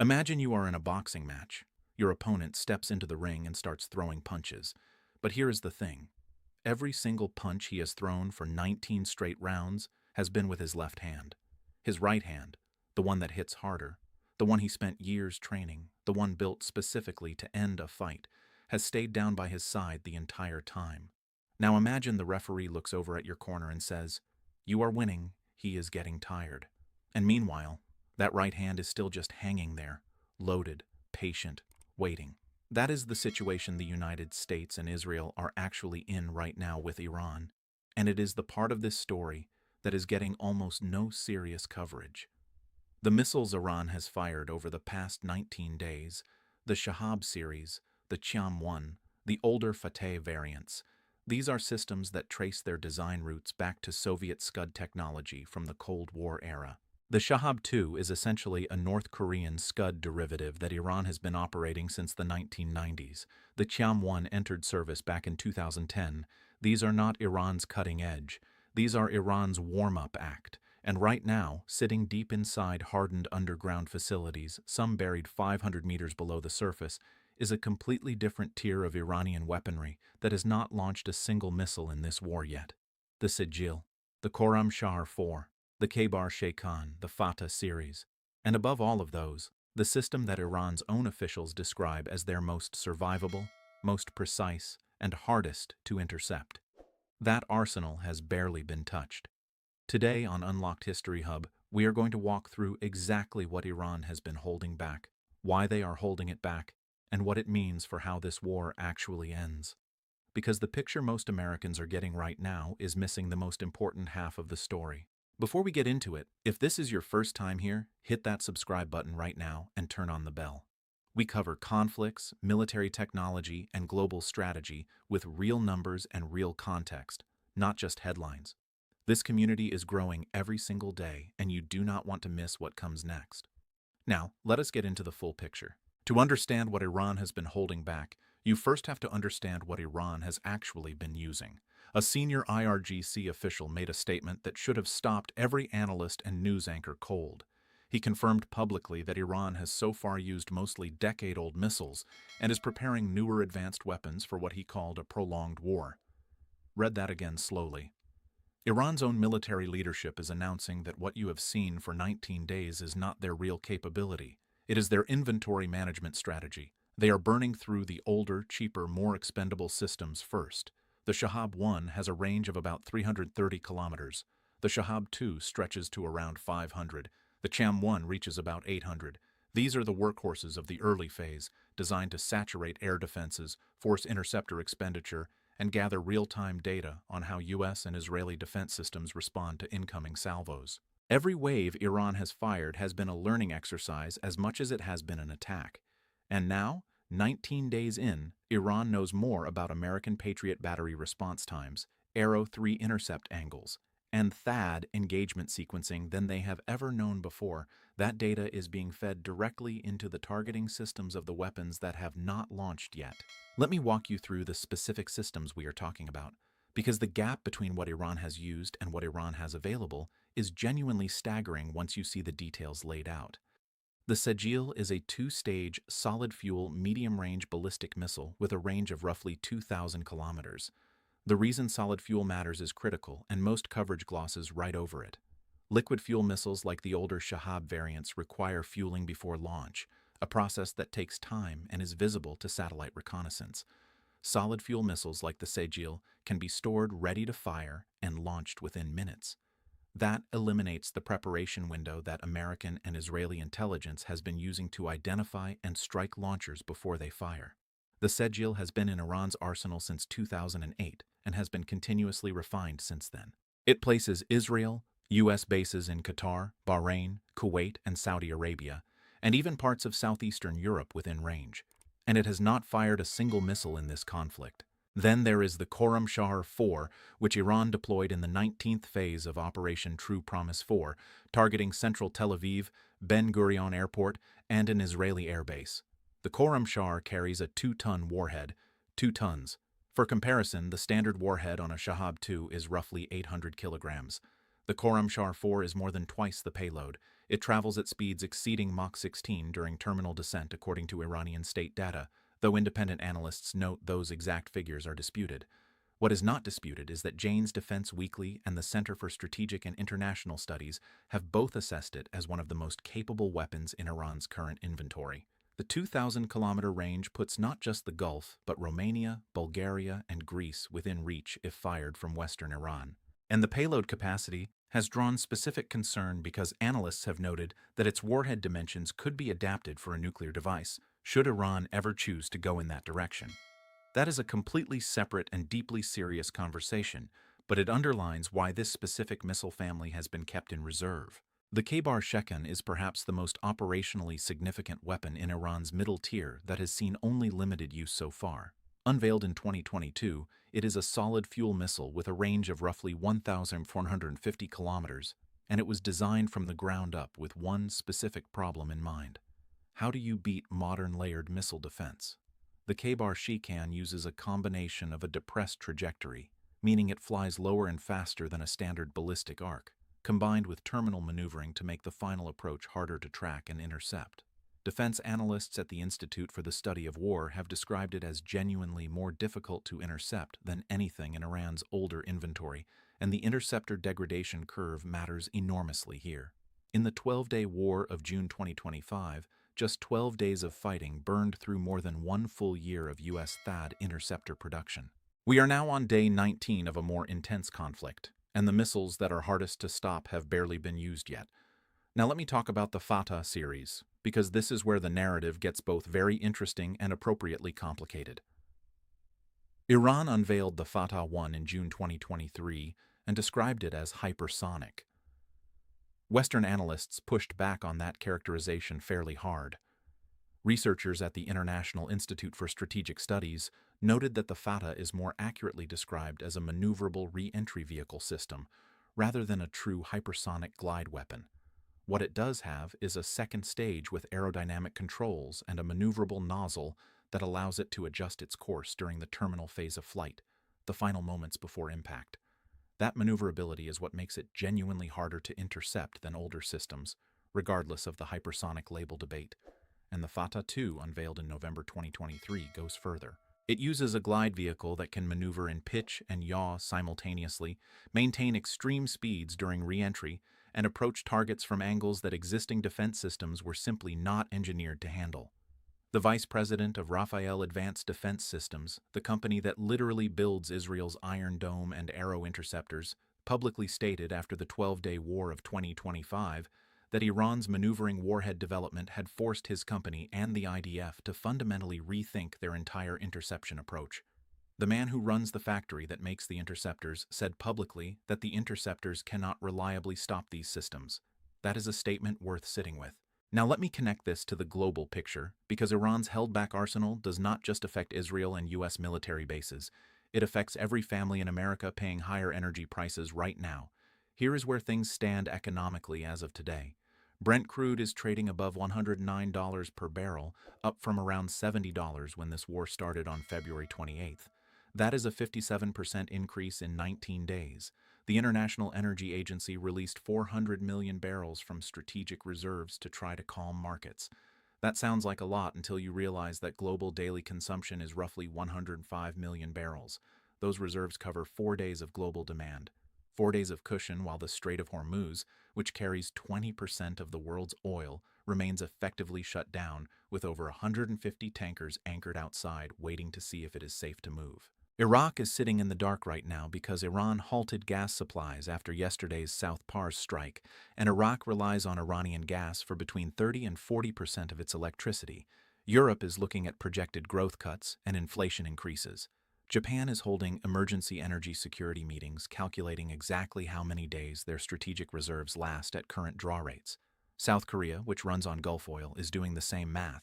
Imagine you are in a boxing match. Your opponent steps into the ring and starts throwing punches. But here is the thing. Every single punch he has thrown for 19 straight rounds has been with his left hand. His right hand, the one that hits harder, the one he spent years training, the one built specifically to end a fight, has stayed down by his side the entire time. Now imagine the referee looks over at your corner and says, "You are winning, he is getting tired." And meanwhile, that right hand is still just hanging there, loaded, patient, waiting. That is the situation the United States and Israel are actually in right now with Iran, and it is the part of this story that is getting almost no serious coverage. The missiles Iran has fired over the past 19 days, the Shahab series, the Qiyam-1, the older Fateh variants, these are systems that trace their design roots back to Soviet Scud technology from the Cold War era. The Shahab-2 is essentially a North Korean Scud derivative that Iran has been operating since the 1990s. The Qiyam-1 entered service back in 2010. These are not Iran's cutting edge. These are Iran's warm-up act. And right now, sitting deep inside hardened underground facilities, some buried 500 meters below the surface, is a completely different tier of Iranian weaponry that has not launched a single missile in this war yet. The Sejjil, the Khorramshahr 4, the Kheibar Shekan, the Fattah series, and above all of those, the system that Iran's own officials describe as their most survivable, most precise, and hardest to intercept. That arsenal has barely been touched. Today on Unlocked History Hub, we are going to walk through exactly what Iran has been holding back, why they are holding it back, and what it means for how this war actually ends. Because the picture most Americans are getting right now is missing the most important half of the story. Before we get into it, if this is your first time here, hit that subscribe button right now and turn on the bell. We cover conflicts, military technology, and global strategy with real numbers and real context, not just headlines. This community is growing every single day, and you do not want to miss what comes next. Now, let us get into the full picture. To understand what Iran has been holding back, you first have to understand what Iran has actually been using. A senior IRGC official made a statement that should have stopped every analyst and news anchor cold. He confirmed publicly that Iran has so far used mostly decade-old missiles and is preparing newer advanced weapons for what he called a prolonged war. Read that again slowly. Iran's own military leadership is announcing that what you have seen for 19 days is not their real capability. It is their inventory management strategy. They are burning through the older, cheaper, more expendable systems first. The Shahab-1 has a range of about 330 kilometers. The Shahab-2 stretches to around 500. The Qiyam-1 reaches about 800. These are the workhorses of the early phase, designed to saturate air defenses, force interceptor expenditure, and gather real-time data on how U.S. and Israeli defense systems respond to incoming salvos. Every wave Iran has fired has been a learning exercise as much as it has been an attack. And now, 19 days in, Iran knows more about American Patriot battery response times, Arrow 3 intercept angles, and THAAD engagement sequencing than they have ever known before. That data is being fed directly into the targeting systems of the weapons that have not launched yet. Let me walk you through the specific systems we are talking about, because the gap between what Iran has used and what Iran has available is genuinely staggering once you see the details laid out. The Sejjil is a two-stage, solid-fuel, medium-range ballistic missile with a range of roughly 2,000 kilometers. The reason solid fuel matters is critical, and most coverage glosses right over it. Liquid fuel missiles like the older Shahab variants require fueling before launch, a process that takes time and is visible to satellite reconnaissance. Solid fuel missiles like the Sejjil can be stored ready to fire and launched within minutes. That eliminates the preparation window that American and Israeli intelligence has been using to identify and strike launchers before they fire. The Sejjil has been in Iran's arsenal since 2008 and has been continuously refined since then. It places Israel, U.S. bases in Qatar, Bahrain, Kuwait, and Saudi Arabia, and even parts of southeastern Europe within range. And it has not fired a single missile in this conflict. Then there is the Khorramshahr 4, which Iran deployed in the 19th phase of Operation True Promise 4, targeting central Tel Aviv, Ben Gurion Airport, and an Israeli airbase. The Khorramshahr carries a 2-ton warhead, 2 tons. For comparison, the standard warhead on a Shahab-2 is roughly 800 kilograms. The Khorramshahr 4 is more than twice the payload. It travels at speeds exceeding Mach 16 during terminal descent according to Iranian state data, though independent analysts note those exact figures are disputed. What is not disputed is that Jane's Defense Weekly and the Center for Strategic and International Studies have both assessed it as one of the most capable weapons in Iran's current inventory. The 2,000-kilometer range puts not just the Gulf, but Romania, Bulgaria, and Greece within reach if fired from western Iran. And the payload capacity has drawn specific concern because analysts have noted that its warhead dimensions could be adapted for a nuclear device, should Iran ever choose to go in that direction. That is a completely separate and deeply serious conversation, but it underlines why this specific missile family has been kept in reserve. The Kheibar Shekan is perhaps the most operationally significant weapon in Iran's middle tier that has seen only limited use so far. Unveiled in 2022, it is a solid-fuel missile with a range of roughly 1,450 kilometers, and it was designed from the ground up with one specific problem in mind. How do you beat modern layered missile defense? The Kheibar Shekan uses a combination of a depressed trajectory, meaning it flies lower and faster than a standard ballistic arc, combined with terminal maneuvering to make the final approach harder to track and intercept. Defense analysts at the Institute for the Study of War have described it as genuinely more difficult to intercept than anything in Iran's older inventory, and the interceptor degradation curve matters enormously here. In the 12-day war of June 2025, just 12 days of fighting burned through more than one full year of U.S. THAAD interceptor production. We are now on day 19 of a more intense conflict, and the missiles that are hardest to stop have barely been used yet. Now let me talk about the Fattah series, because this is where the narrative gets both very interesting and appropriately complicated. Iran unveiled the Fattah 1 in June 2023 and described it as hypersonic. Western analysts pushed back on that characterization fairly hard. Researchers at the International Institute for Strategic Studies noted that the Fattah is more accurately described as a maneuverable re-entry vehicle system, rather than a true hypersonic glide weapon. What it does have is a second stage with aerodynamic controls and a maneuverable nozzle that allows it to adjust its course during the terminal phase of flight, the final moments before impact. That maneuverability is what makes it genuinely harder to intercept than older systems, regardless of the hypersonic label debate. And the Fattah 2, unveiled in November 2023, goes further. It uses a glide vehicle that can maneuver in pitch and yaw simultaneously, maintain extreme speeds during re-entry, and approach targets from angles that existing defense systems were simply not engineered to handle. The vice president of Rafael Advanced Defense Systems, the company that literally builds Israel's Iron Dome and Arrow interceptors, publicly stated after the 12-day war of 2025 that Iran's maneuvering warhead development had forced his company and the IDF to fundamentally rethink their entire interception approach. The man who runs the factory that makes the interceptors said publicly that the interceptors cannot reliably stop these systems. That is a statement worth sitting with. Now let me connect this to the global picture, because Iran's held-back arsenal does not just affect Israel and U.S. military bases. It affects every family in America paying higher energy prices right now. Here is where things stand economically as of today. Brent crude is trading above $109 per barrel, up from around $70 when this war started on February 28th. That is a 57% increase in 19 days. The International Energy Agency released 400 million barrels from strategic reserves to try to calm markets. That sounds like a lot until you realize that global daily consumption is roughly 105 million barrels. Those reserves cover 4 days of global demand. 4 days of cushion while the Strait of Hormuz, which carries 20% of the world's oil, remains effectively shut down, with over 150 tankers anchored outside waiting to see if it is safe to move. Iraq is sitting in the dark right now because Iran halted gas supplies after yesterday's South Pars strike, and Iraq relies on Iranian gas for between 30 and 40% of its electricity. Europe is looking at projected growth cuts and inflation increases. Japan is holding emergency energy security meetings calculating exactly how many days their strategic reserves last at current draw rates. South Korea, which runs on Gulf oil, is doing the same math.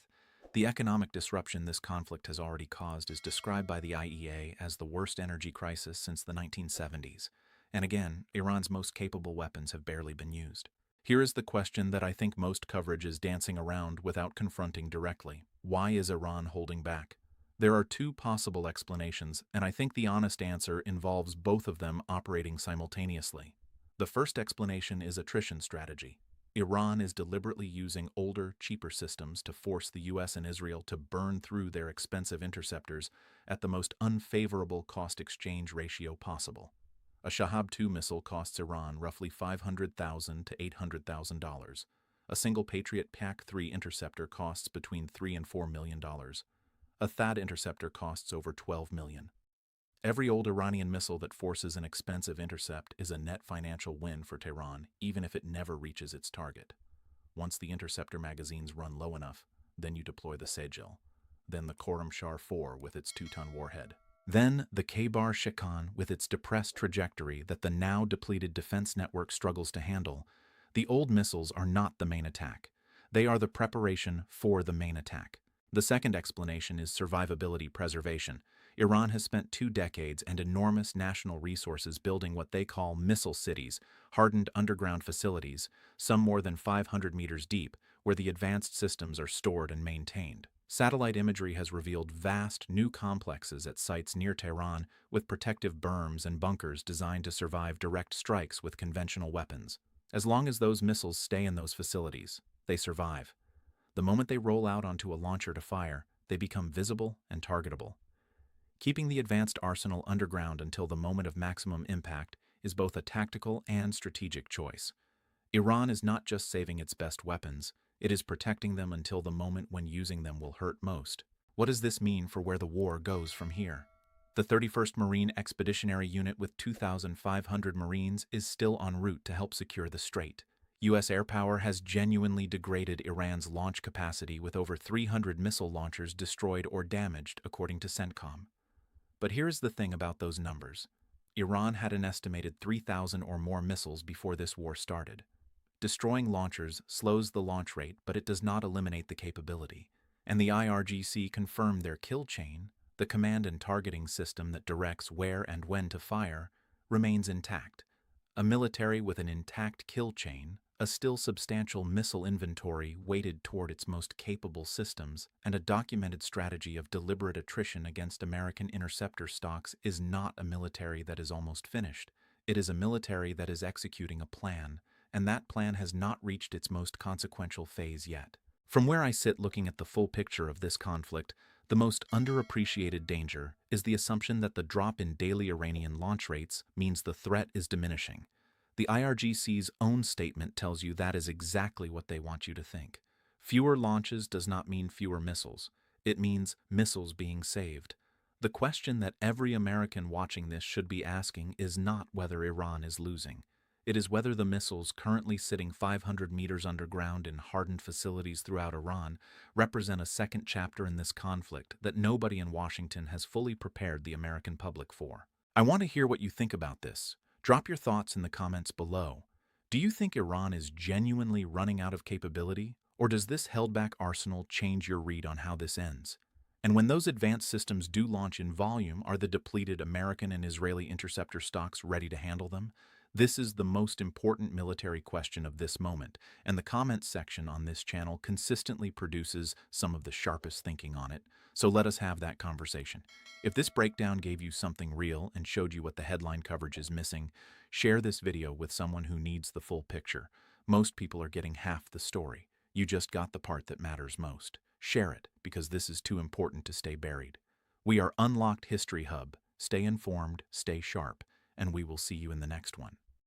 The economic disruption this conflict has already caused is described by the IEA as the worst energy crisis since the 1970s. And again, Iran's most capable weapons have barely been used. Here is the question that I think most coverage is dancing around without confronting directly. Why is Iran holding back? There are two possible explanations, and I think the honest answer involves both of them operating simultaneously. The first explanation is attrition strategy. Iran is deliberately using older, cheaper systems to force the US and Israel to burn through their expensive interceptors at the most unfavorable cost-exchange ratio possible. A Shahab 2 missile costs Iran roughly $500,000 to $800,000. A single Patriot PAC-3 interceptor costs between $3 and $4 million. A THAAD interceptor costs over $12 million. Every old Iranian missile that forces an expensive intercept is a net financial win for Tehran, even if it never reaches its target. Once the interceptor magazines run low enough, then you deploy the Sejjil. Then the Khorramshahr 4 with its 2-ton warhead. Then the Kheibar Shekan with its depressed trajectory that the now depleted defense network struggles to handle. The old missiles are not the main attack. They are the preparation for the main attack. The second explanation is survivability preservation. Iran has spent 2 decades and enormous national resources building what they call missile cities, hardened underground facilities, some more than 500 meters deep, where the advanced systems are stored and maintained. Satellite imagery has revealed vast new complexes at sites near Tehran with protective berms and bunkers designed to survive direct strikes with conventional weapons. As long as those missiles stay in those facilities, they survive. The moment they roll out onto a launcher to fire, they become visible and targetable. Keeping the advanced arsenal underground until the moment of maximum impact is both a tactical and strategic choice. Iran is not just saving its best weapons, it is protecting them until the moment when using them will hurt most. What does this mean for where the war goes from here? The 31st Marine Expeditionary Unit with 2,500 Marines is still en route to help secure the strait. U.S. air power has genuinely degraded Iran's launch capacity with over 300 missile launchers destroyed or damaged, according to CENTCOM. But here's the thing about those numbers. Iran had an estimated 3,000 or more missiles before this war started. Destroying launchers slows the launch rate, but it does not eliminate the capability. And the IRGC confirmed their kill chain, the command and targeting system that directs where and when to fire, remains intact. A military with an intact kill chain, a still substantial missile inventory weighted toward its most capable systems, and a documented strategy of deliberate attrition against American interceptor stocks is not a military that is almost finished. It is a military that is executing a plan, and that plan has not reached its most consequential phase yet. From where I sit looking at the full picture of this conflict, the most underappreciated danger is the assumption that the drop in daily Iranian launch rates means the threat is diminishing. The IRGC's own statement tells you that is exactly what they want you to think. Fewer launches does not mean fewer missiles. It means missiles being saved. The question that every American watching this should be asking is not whether Iran is losing. It is whether the missiles currently sitting 500 meters underground in hardened facilities throughout Iran represent a second chapter in this conflict that nobody in Washington has fully prepared the American public for. I want to hear what you think about this. Drop your thoughts in the comments below. Do you think Iran is genuinely running out of capability, or does this held-back arsenal change your read on how this ends? And when those advanced systems do launch in volume, are the depleted American and Israeli interceptor stocks ready to handle them? This is the most important military question of this moment, and the comments section on this channel consistently produces some of the sharpest thinking on it, so let us have that conversation. If this breakdown gave you something real and showed you what the headline coverage is missing, share this video with someone who needs the full picture. Most people are getting half the story. You just got the part that matters most. Share it, because this is too important to stay buried. We are Unlocked History Hub. Stay informed, stay sharp, and we will see you in the next one.